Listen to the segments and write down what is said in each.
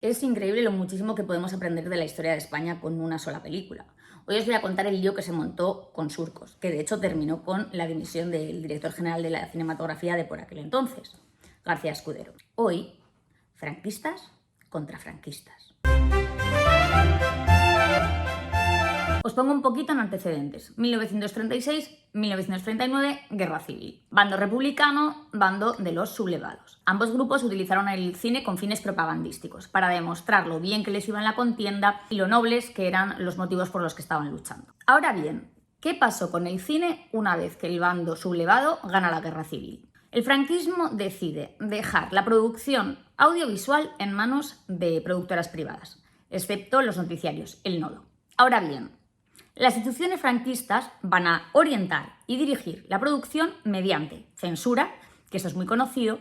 Es increíble lo muchísimo que podemos aprender de la historia de España con una sola película. Hoy os voy a contar el lío que se montó con Surcos, que de hecho terminó con la dimisión del director general de la cinematografía de por aquel entonces, García Escudero. Hoy, franquistas contra franquistas. Os pongo un poquito en antecedentes. 1936-1939, Guerra Civil. Bando republicano, bando de los sublevados. Ambos grupos utilizaron el cine con fines propagandísticos, para demostrar lo bien que les iba en la contienda y lo nobles que eran los motivos por los que estaban luchando. Ahora bien, ¿qué pasó con el cine una vez que el bando sublevado gana la Guerra Civil? El franquismo decide dejar la producción audiovisual en manos de productoras privadas, excepto los noticiarios, el Nodo. Ahora bien, las instituciones franquistas van a orientar y dirigir la producción mediante censura, que esto es muy conocido,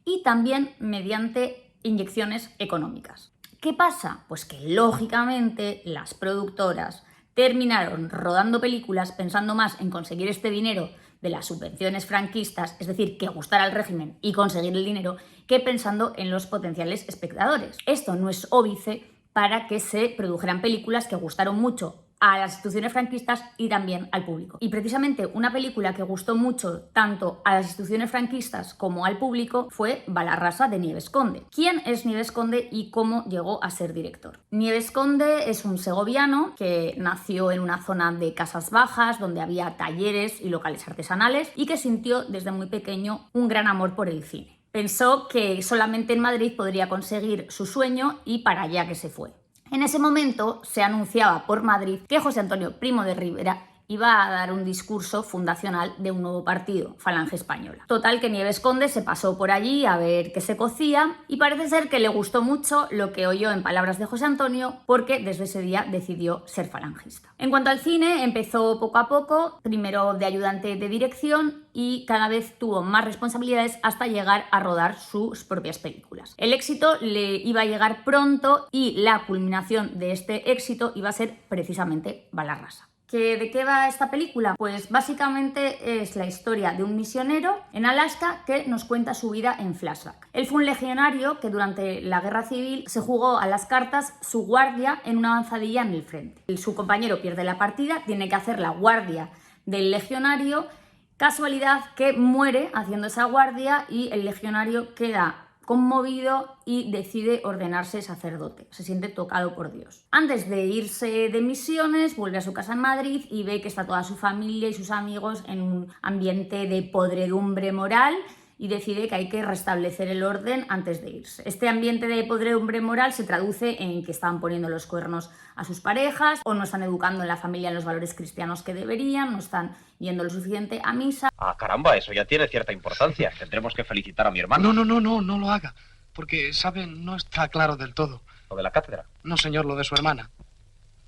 y también mediante inyecciones económicas. ¿Qué pasa? Pues que lógicamente las productoras terminaron rodando películas pensando más en conseguir este dinero de las subvenciones franquistas, es decir, que gustara al régimen y conseguir el dinero, que pensando en los potenciales espectadores. Esto no es óbice para que se produjeran películas que gustaron mucho a las instituciones franquistas y también al público. Y precisamente una película que gustó mucho tanto a las instituciones franquistas como al público fue Balarrasa, de Nieves Conde. ¿Quién es Nieves Conde y cómo llegó a ser director? Nieves Conde es un segoviano que nació en una zona de casas bajas donde había talleres y locales artesanales y que sintió desde muy pequeño un gran amor por el cine. Pensó que solamente en Madrid podría conseguir su sueño y para allá que se fue. En ese momento se anunciaba por Madrid que José Antonio Primo de Rivera iba a dar un discurso fundacional de un nuevo partido, Falange Española. Total, que Nieves Conde se pasó por allí a ver qué se cocía y parece ser que le gustó mucho lo que oyó en palabras de José Antonio, porque desde ese día decidió ser falangista. En cuanto al cine, empezó poco a poco, primero de ayudante de dirección y cada vez tuvo más responsabilidades hasta llegar a rodar sus propias películas. El éxito le iba a llegar pronto y la culminación de este éxito iba a ser precisamente Balarrasa. ¿De qué va esta película? Pues básicamente es la historia de un misionero en Alaska que nos cuenta su vida en flashback. Él fue un legionario que durante la Guerra Civil se jugó a las cartas su guardia en una avanzadilla en el frente. Su compañero pierde la partida, tiene que hacer la guardia del legionario. Casualidad que muere haciendo esa guardia y el legionario queda conmovido y decide ordenarse sacerdote. Se siente tocado por Dios. Antes de irse de misiones, vuelve a su casa en Madrid y ve que está toda su familia y sus amigos en un ambiente de podredumbre moral y decide que hay que restablecer el orden antes de irse. Este ambiente de podredumbre moral se traduce en que están poniendo los cuernos a sus parejas o no están educando en la familia en los valores cristianos que deberían, no están yendo lo suficiente a misa. Ah, caramba, eso ya tiene cierta importancia. Tendremos que felicitar a mi hermano. No lo haga. Porque, ¿saben? No está claro del todo. ¿Lo de la cátedra? No, señor, lo de su hermana.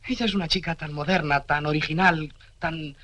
Ella es una chica tan moderna, tan original, tan...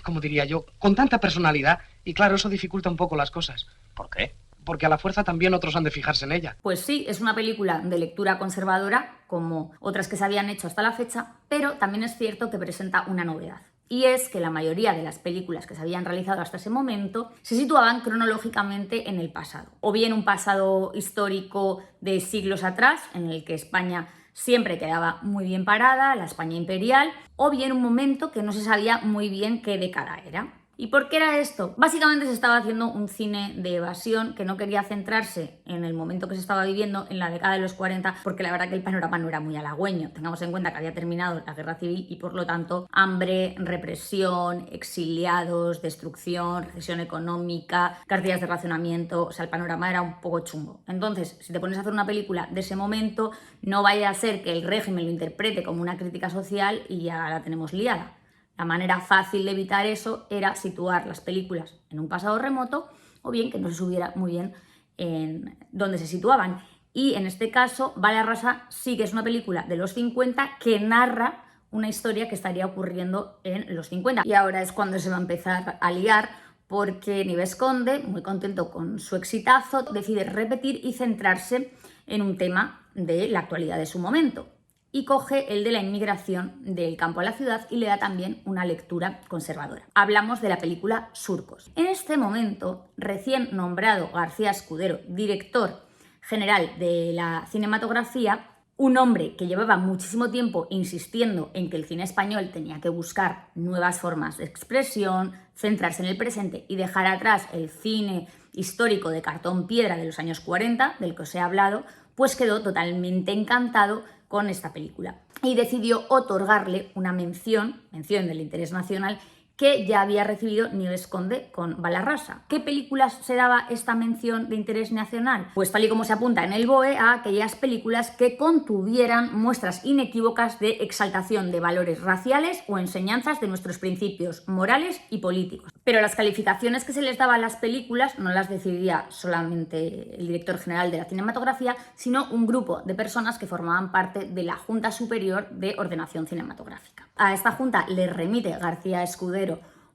¿cómo diría yo? Con tanta personalidad. Y claro, eso dificulta un poco las cosas. ¿Por qué? Porque a la fuerza también otros han de fijarse en ella. Pues sí, es una película de lectura conservadora, como otras que se habían hecho hasta la fecha, pero también es cierto que presenta una novedad. Y es que la mayoría de las películas que se habían realizado hasta ese momento se situaban cronológicamente en el pasado. O bien un pasado histórico de siglos atrás, en el que España siempre quedaba muy bien parada, la España imperial, o bien un momento que no se sabía muy bien qué década era. ¿Y por qué era esto? Básicamente se estaba haciendo un cine de evasión que no quería centrarse en el momento que se estaba viviendo en la década de los 40, porque la verdad que el panorama no era muy halagüeño. Tengamos en cuenta que había terminado la Guerra Civil y por lo tanto hambre, represión, exiliados, destrucción, recesión económica, cartillas de racionamiento, o sea, el panorama era un poco chungo. Entonces, si te pones a hacer una película de ese momento, no vaya a ser que el régimen lo interprete como una crítica social y ya la tenemos liada. La manera fácil de evitar eso era situar las películas en un pasado remoto o bien que no se supiera muy bien en dónde se situaban. Y en este caso, Balarrasa sí que es una película de los 50 que narra una historia que estaría ocurriendo en los 50. Y ahora es cuando se va a empezar a liar porque Nieves Conde, muy contento con su exitazo, decide repetir y centrarse en un tema de la actualidad de su momento. Y coge el de la inmigración del campo a la ciudad y le da también una lectura conservadora. Hablamos de la película Surcos. En este momento, recién nombrado García Escudero, director general de la cinematografía, Un hombre que llevaba muchísimo tiempo insistiendo en que el cine español tenía que buscar nuevas formas de expresión, centrarse en el presente y dejar atrás el cine histórico de cartón piedra de los años 40, del que os he hablado, pues quedó totalmente encantado con esta película y decidió otorgarle una mención del interés nacional que ya había recibido Nieves Conde con Balarrasa. ¿Qué películas se daba esta mención de interés nacional? Pues tal y como se apunta en el BOE, a aquellas películas que contuvieran muestras inequívocas de exaltación de valores raciales o enseñanzas de nuestros principios morales y políticos. Pero las calificaciones que se les daba a las películas no las decidía solamente el director general de la cinematografía, sino un grupo de personas que formaban parte de la Junta Superior de Ordenación Cinematográfica. A esta junta le remite García Escudero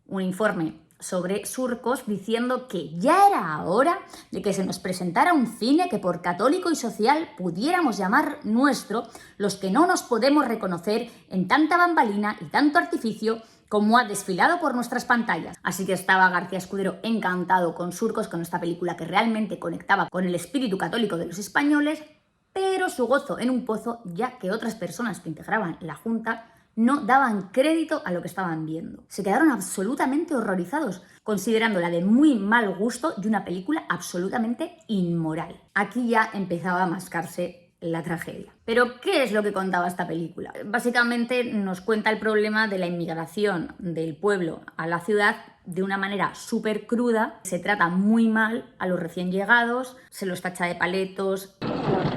un informe sobre Surcos diciendo que ya era hora de que se nos presentara un cine que por católico y social pudiéramos llamar nuestro, los que no nos podemos reconocer en tanta bambalina y tanto artificio como ha desfilado por nuestras pantallas. Así que estaba García Escudero encantado con Surcos, con esta película que realmente conectaba con el espíritu católico de los españoles, pero su gozo en un pozo, ya que otras personas que integraban la Junta no daban crédito a lo que estaban viendo. Se quedaron absolutamente horrorizados, considerándola de muy mal gusto y una película absolutamente inmoral. Aquí ya empezaba a mascarse la tragedia. Pero, ¿qué es lo que contaba esta película? Básicamente nos cuenta el problema de la inmigración del pueblo a la ciudad de una manera súper cruda. Se trata muy mal a los recién llegados, se los tacha de paletos.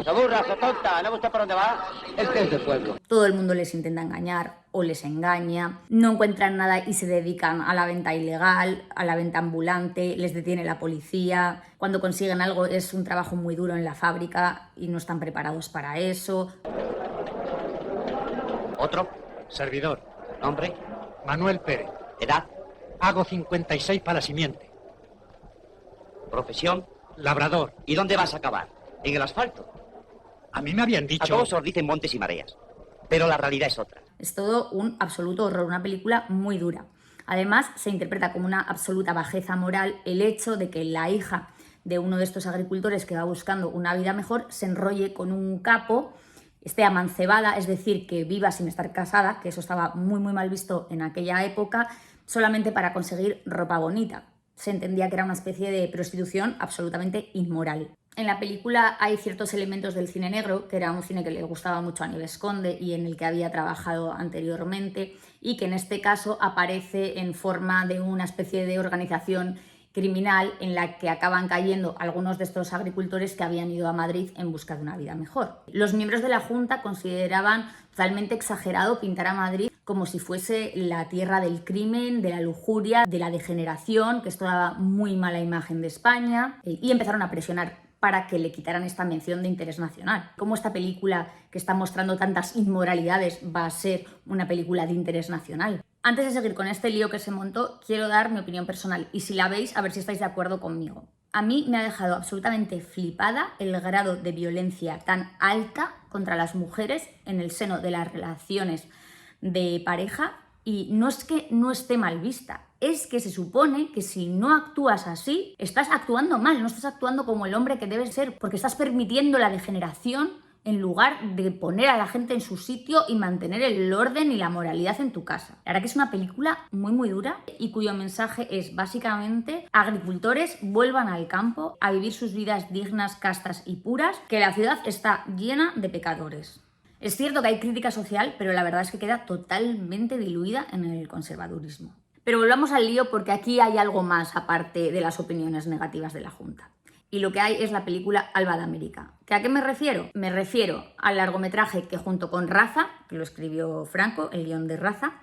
¡No burra, tonta! ¿No gusta por dónde va? Este es del pueblo. Todo el mundo les intenta engañar o les engaña, no encuentran nada y se dedican a la venta ilegal, a la venta ambulante, les detiene la policía. Cuando consiguen algo es un trabajo muy duro en la fábrica y no están preparados para eso. ¿Otro? Servidor, ¿Nombre? Manuel Pérez. ¿Edad? Hago 56 para la simiente. ¿Profesión? Labrador. ¿Y dónde vas a acabar? ¿En el asfalto? A mí me habían A dicho... todos os dicen montes y mareas. Pero la realidad es otra. Es todo un absoluto horror, una película muy dura. Además, se interpreta como una absoluta bajeza moral el hecho de que la hija de uno de estos agricultores que va buscando una vida mejor se enrolle con un capo, esté amancebada, es decir, que viva sin estar casada, que eso estaba muy mal visto en aquella época, solamente para conseguir ropa bonita. Se entendía que era una especie de prostitución absolutamente inmoral. En la película hay ciertos elementos del cine negro, que era un cine que le gustaba mucho a Nieves Conde y en el que había trabajado anteriormente, y que en este caso aparece en forma de una especie de organización criminal en la que acaban cayendo algunos de estos agricultores que habían ido a Madrid en busca de una vida mejor. Los miembros de la Junta consideraban totalmente exagerado pintar a Madrid como si fuese la tierra del crimen, de la lujuria, de la degeneración, que esto daba muy mala imagen de España, y empezaron a presionar para que le quitaran esta mención de interés nacional. ¿Cómo esta película, que está mostrando tantas inmoralidades, va a ser una película de interés nacional? Antes de seguir con este lío que se montó, quiero dar mi opinión personal y si la veis, a ver si estáis de acuerdo conmigo. A mí me ha dejado absolutamente flipada el grado de violencia tan alta contra las mujeres en el seno de las relaciones de pareja, y no es que no esté mal vista, es que se supone que si no actúas así, estás actuando mal, no estás actuando como el hombre que debes ser, porque estás permitiendo la degeneración en lugar de poner a la gente en su sitio y mantener el orden y la moralidad en tu casa. La verdad que es una película muy dura y cuyo mensaje es básicamente: agricultores, vuelvan al campo a vivir sus vidas dignas, castas y puras, que la ciudad está llena de pecadores. Es cierto que hay crítica social, pero la verdad es que queda totalmente diluida en el conservadurismo. Pero volvamos al lío, porque aquí hay algo más aparte de las opiniones negativas de la Junta. Y lo que hay es la película Alba de América. ¿A qué me refiero? Me refiero al largometraje que, junto con Raza, que lo escribió Franco, el guión de Raza,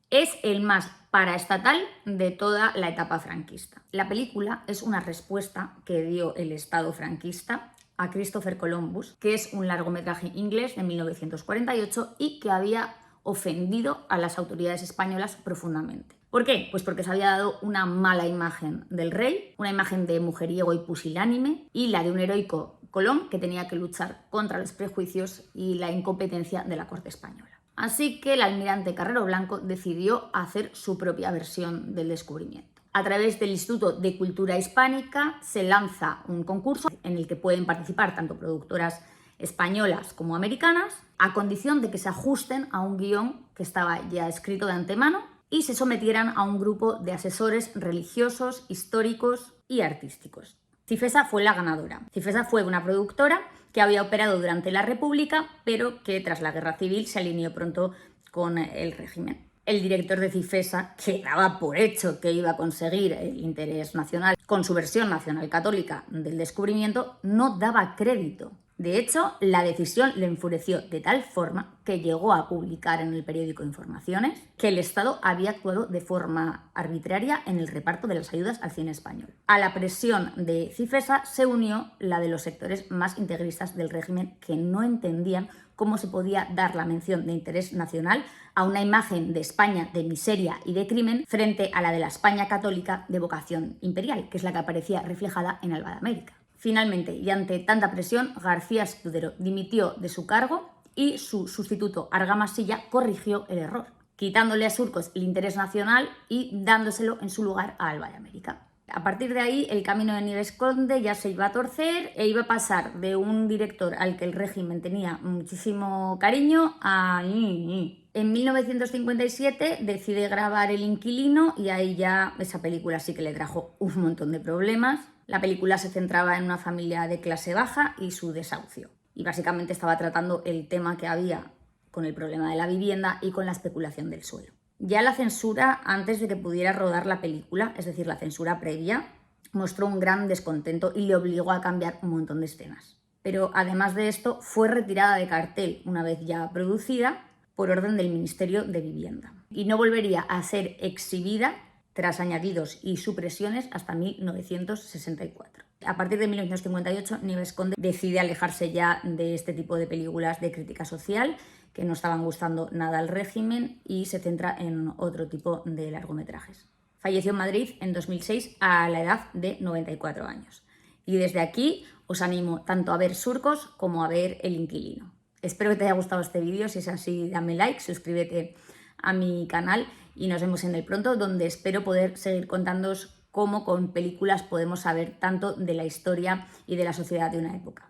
es el más paraestatal de toda la etapa franquista. La película es una respuesta que dio el Estado franquista a Christopher Columbus, que es un largometraje inglés de 1948 y que había ofendido a las autoridades españolas profundamente. ¿Por qué? Pues porque se había dado una mala imagen del rey, una imagen de mujeriego y pusilánime, y la de un heroico Colón que tenía que luchar contra los prejuicios y la incompetencia de la corte española. Así que el almirante Carrero Blanco decidió hacer su propia versión del descubrimiento. A través del Instituto de Cultura Hispánica se lanza un concurso en el que pueden participar tanto productoras españolas como americanas, a condición de que se ajusten a un guión que estaba ya escrito de antemano y se sometieran a un grupo de asesores religiosos, históricos y artísticos. Cifesa fue la ganadora. Cifesa fue una productora que había operado durante la República, pero que tras la Guerra Civil se alineó pronto con el régimen. El director de Cifesa, que daba por hecho que iba a conseguir el interés nacional con su versión nacional católica del descubrimiento, no daba crédito. De hecho, la decisión le enfureció de tal forma que llegó a publicar en el periódico Informaciones que el Estado había actuado de forma arbitraria en el reparto de las ayudas al cine español. A la presión de Cifesa se unió la de los sectores más integristas del régimen, que no entendían cómo se podía dar la mención de interés nacional a una imagen de España de miseria y de crimen frente a la de la España católica de vocación imperial, que es la que aparecía reflejada en Alba de América. Finalmente, y ante tanta presión, García Escudero dimitió de su cargo y su sustituto Argamasilla corrigió el error, quitándole a Surcos el interés nacional y dándoselo en su lugar a Alba de América. A partir de ahí, el camino de Nieves Conde ya se iba a torcer e iba a pasar de un director al que el régimen tenía muchísimo cariño a... En 1957 decide grabar El inquilino y ahí ya esa película sí que le trajo un montón de problemas. La película se centraba en una familia de clase baja y su desahucio. Y básicamente estaba tratando el tema que había con el problema de la vivienda y con la especulación del suelo. Ya la censura, antes de que pudiera rodar la película, es decir, la censura previa, mostró un gran descontento y le obligó a cambiar un montón de escenas. Pero además de esto, fue retirada de cartel una vez ya producida por orden del Ministerio de Vivienda. Y no volvería a ser exhibida tras añadidos y supresiones hasta 1964. A partir de 1958, Nieves Conde decide alejarse ya de este tipo de películas de crítica social que no estaban gustando nada al régimen y se centra en otro tipo de largometrajes. Falleció en Madrid en 2006 a la edad de 94 años. Y desde aquí os animo tanto a ver Surcos como a ver El inquilino. Espero que te haya gustado este vídeo. Si es así, dame like, suscríbete a mi canal y nos vemos en el pronto, donde espero poder seguir contándoos cómo con películas podemos saber tanto de la historia y de la sociedad de una época.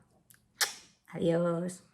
Adiós.